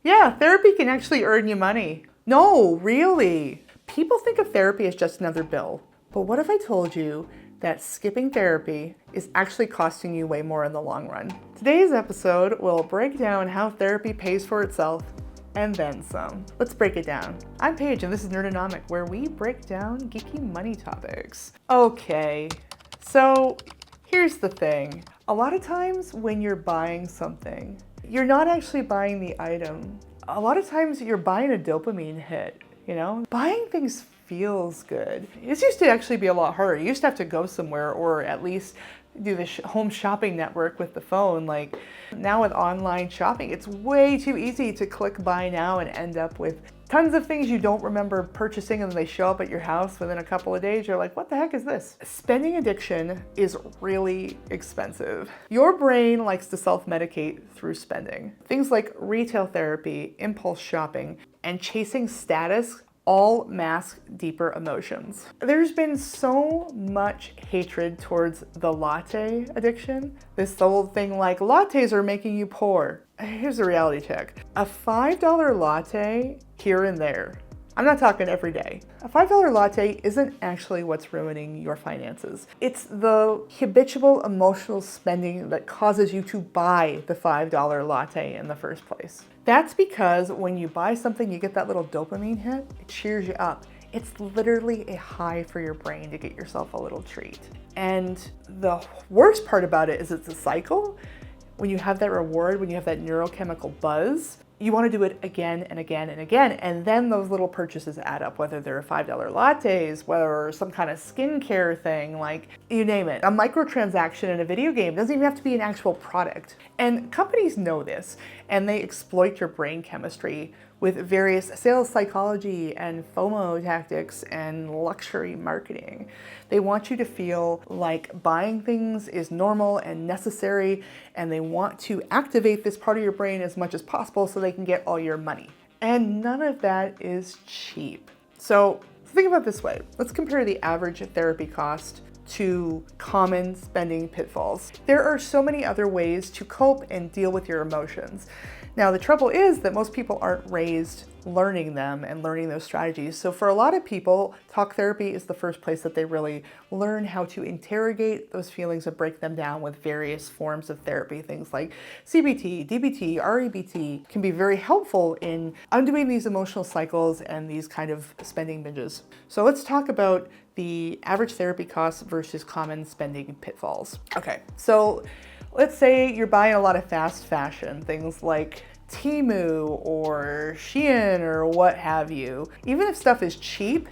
Yeah, therapy can actually earn you money. No, really. People think of therapy as just another bill. But what if I told you that skipping therapy is actually costing you way more in the long run? Today's episode will break down how therapy pays for itself and then some. Let's break it down. I'm Paige and this is Nerdonomic, where we break down geeky money topics. Okay, so here's the thing. A lot of times when you're buying something, you're not actually buying the item. A lot of times you're buying a dopamine hit, you know? Buying things feels good. It used to actually be a lot harder. You used to have to go somewhere or at least do the home shopping network with the phone. Like now with online shopping, it's way too easy to click buy now and end up with tons of things you don't remember purchasing and they show up at your house within a couple of days. You're like, what the heck is this? Spending addiction is really expensive. Your brain likes to self-medicate through spending. Things like retail therapy, impulse shopping, and chasing status all mask deeper emotions. There's been so much hatred towards the latte addiction. This whole thing like lattes are making you poor. Here's a reality check. A $5 latte here and there. I'm not talking every day. A $5 latte isn't actually what's ruining your finances. It's the habitual emotional spending that causes you to buy the $5 latte in the first place. That's because when you buy something, you get that little dopamine hit, it cheers you up. It's literally a high for your brain to get yourself a little treat. And the worst part about it is it's a cycle. When you have that reward, when you have that neurochemical buzz, you want to do it again and again and again. And then those little purchases add up, whether they're $5 lattes, whether some kind of skincare thing, like you name it. A microtransaction in a video game doesn't even have to be an actual product. And companies know this, and they exploit your brain chemistry with various sales psychology and FOMO tactics and luxury marketing. They want you to feel like buying things is normal and necessary, and they want to activate this part of your brain as much as possible so they can get all your money. And none of that is cheap. So think about it this way. Let's compare the average therapy cost to common spending pitfalls. There are so many other ways to cope and deal with your emotions. Now, the trouble is that most people aren't raised learning them and learning those strategies. So for a lot of people, talk therapy is the first place that they really learn how to interrogate those feelings and break them down with various forms of therapy. Things like CBT, DBT, REBT can be very helpful in undoing these emotional cycles and these kind of spending binges. So let's talk about the average therapy costs versus common spending pitfalls. Okay, so let's say you're buying a lot of fast fashion, things like Temu or Shein or what have you. Even if stuff is cheap,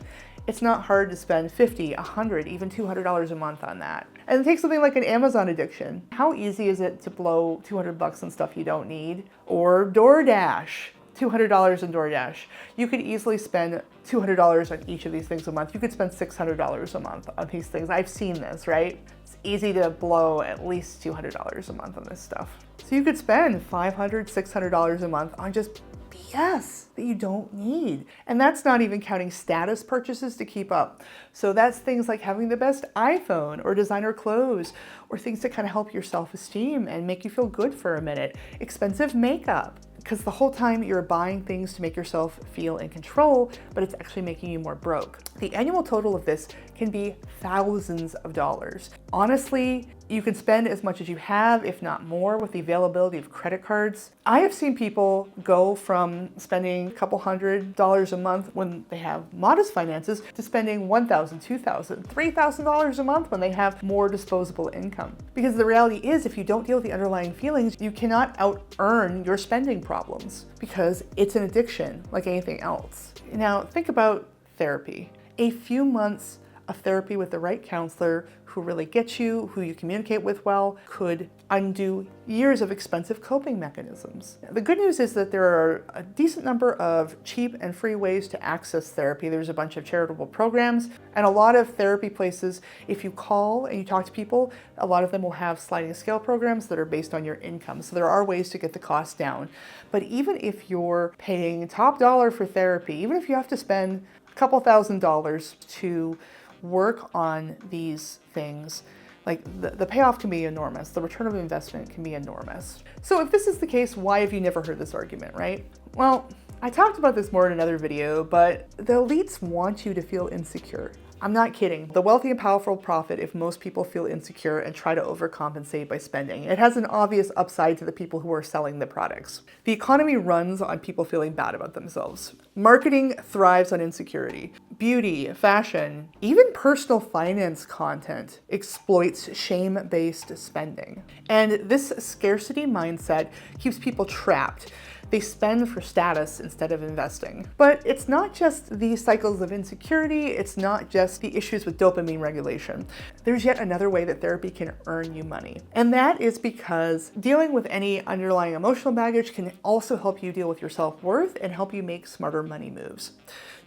it's not hard to spend $50, $100, even $200 a month on that. And take something like an Amazon addiction. How easy is it to blow $200 on stuff you don't need? Or DoorDash. $200 in DoorDash. You could easily spend $200 on each of these things a month. You could spend $600 a month on these things. I've seen this, right? It's easy to blow at least $200 a month on this stuff. So you could spend $500, $600 a month on just BS that you don't need. And that's not even counting status purchases to keep up. So that's things like having the best iPhone or designer clothes or things that kind of help your self-esteem and make you feel good for a minute. Expensive makeup. Because the whole time you're buying things to make yourself feel in control, but it's actually making you more broke. The annual total of this can be thousands of dollars. Honestly, you can spend as much as you have, if not more, with the availability of credit cards. I have seen people go from spending a couple $100 a month when they have modest finances to spending $1,000, $2,000, $3,000 a month when they have more disposable income. Because the reality is, if you don't deal with the underlying feelings, you cannot out-earn your spending problems because it's an addiction like anything else. Now, think about therapy. A few months of therapy with the right counselor who really gets you, who you communicate with well, could undo years of expensive coping mechanisms. The good news is that there are a decent number of cheap and free ways to access therapy. There's a bunch of charitable programs and a lot of therapy places. If you call and you talk to people, a lot of them will have sliding scale programs that are based on your income. So there are ways to get the cost down. But even if you're paying top dollar for therapy, even if you have to spend a couple $1,000s to work on these things, Like the payoff can be enormous. The return of investment can be enormous. So if this is the case, why have you never heard this argument, right? Well, I talked about this more in another video, but the elites want you to feel insecure. I'm not kidding. The wealthy and powerful profit if most people feel insecure and try to overcompensate by spending. It has an obvious upside to the people who are selling the products. The economy runs on people feeling bad about themselves. Marketing thrives on insecurity. Beauty, fashion, even personal finance content exploits shame-based spending. And this scarcity mindset keeps people trapped. They spend for status instead of investing. But it's not just the cycles of insecurity, it's not just the issues with dopamine regulation. There's yet another way that therapy can earn you money. And that is because dealing with any underlying emotional baggage can also help you deal with your self-worth and help you make smarter money moves.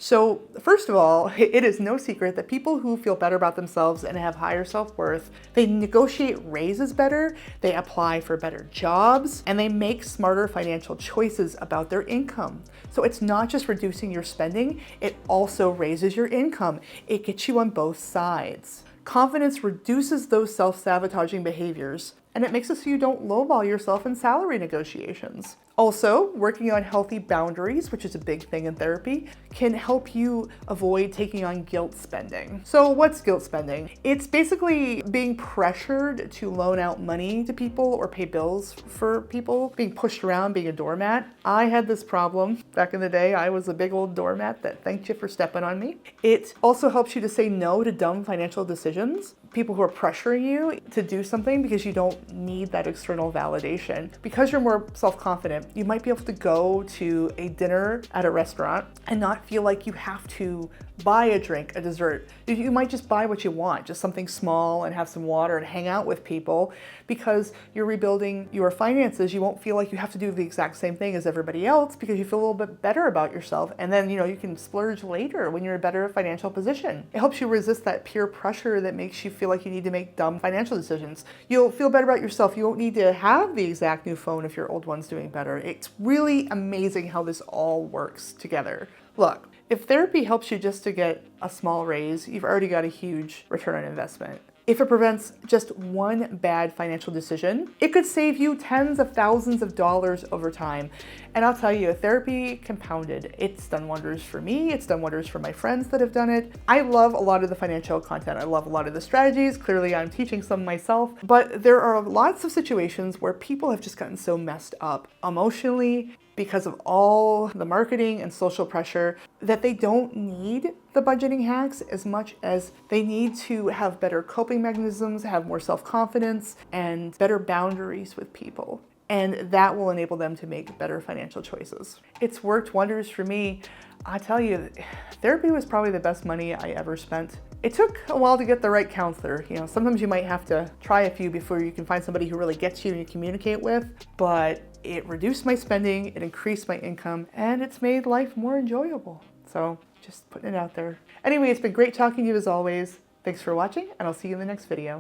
So first of all, it is no secret that people who feel better about themselves and have higher self-worth, they negotiate raises better, they apply for better jobs, and they make smarter financial choices about their income. So it's not just reducing your spending, it also raises your income. It gets you on both sides. Confidence reduces those self-sabotaging behaviors, and it makes it so you don't lowball yourself in salary negotiations. Also, working on healthy boundaries, which is a big thing in therapy, can help you avoid taking on guilt spending. So what's guilt spending? It's basically being pressured to loan out money to people or pay bills for people, being pushed around, being a doormat. I had this problem back in the day. I was a big old doormat that thanked you for stepping on me. It also helps you to say no to dumb financial decisions. People who are pressuring you to do something because you don't need that external validation. Because you're more self-confident, you might be able to go to a dinner at a restaurant and not feel like you have to buy a drink, a dessert. You might just buy what you want, just something small, and have some water and hang out with people. Because you're rebuilding your finances, you won't feel like you have to do the exact same thing as everybody else because you feel a little bit better about yourself. And then, you can splurge later when you're in a better financial position. It helps you resist that peer pressure that makes you feel like you need to make dumb financial decisions. You'll feel better about yourself. You won't need to have the exact new phone if your old one's doing better. It's really amazing how this all works together. Look, if therapy helps you just to get a small raise, you've already got a huge return on investment. If it prevents just one bad financial decision, it could save you tens of thousands of dollars over time. And I'll tell you, therapy compounded, it's done wonders for me. It's done wonders for my friends that have done it. I love a lot of the financial content. I love a lot of the strategies. Clearly, I'm teaching some myself. But there are lots of situations where people have just gotten so messed up emotionally because of all the marketing and social pressure that they don't need the budgeting hacks as much as they need to have better coping mechanisms, have more self-confidence, and better boundaries with people. And that will enable them to make better financial choices. It's worked wonders for me. I tell you, therapy was probably the best money I ever spent. It took a while to get the right counselor. Sometimes you might have to try a few before you can find somebody who really gets you and you communicate with, but it reduced my spending, it increased my income, and it's made life more enjoyable. So just putting it out there. Anyway, it's been great talking to you as always. Thanks for watching, and I'll see you in the next video.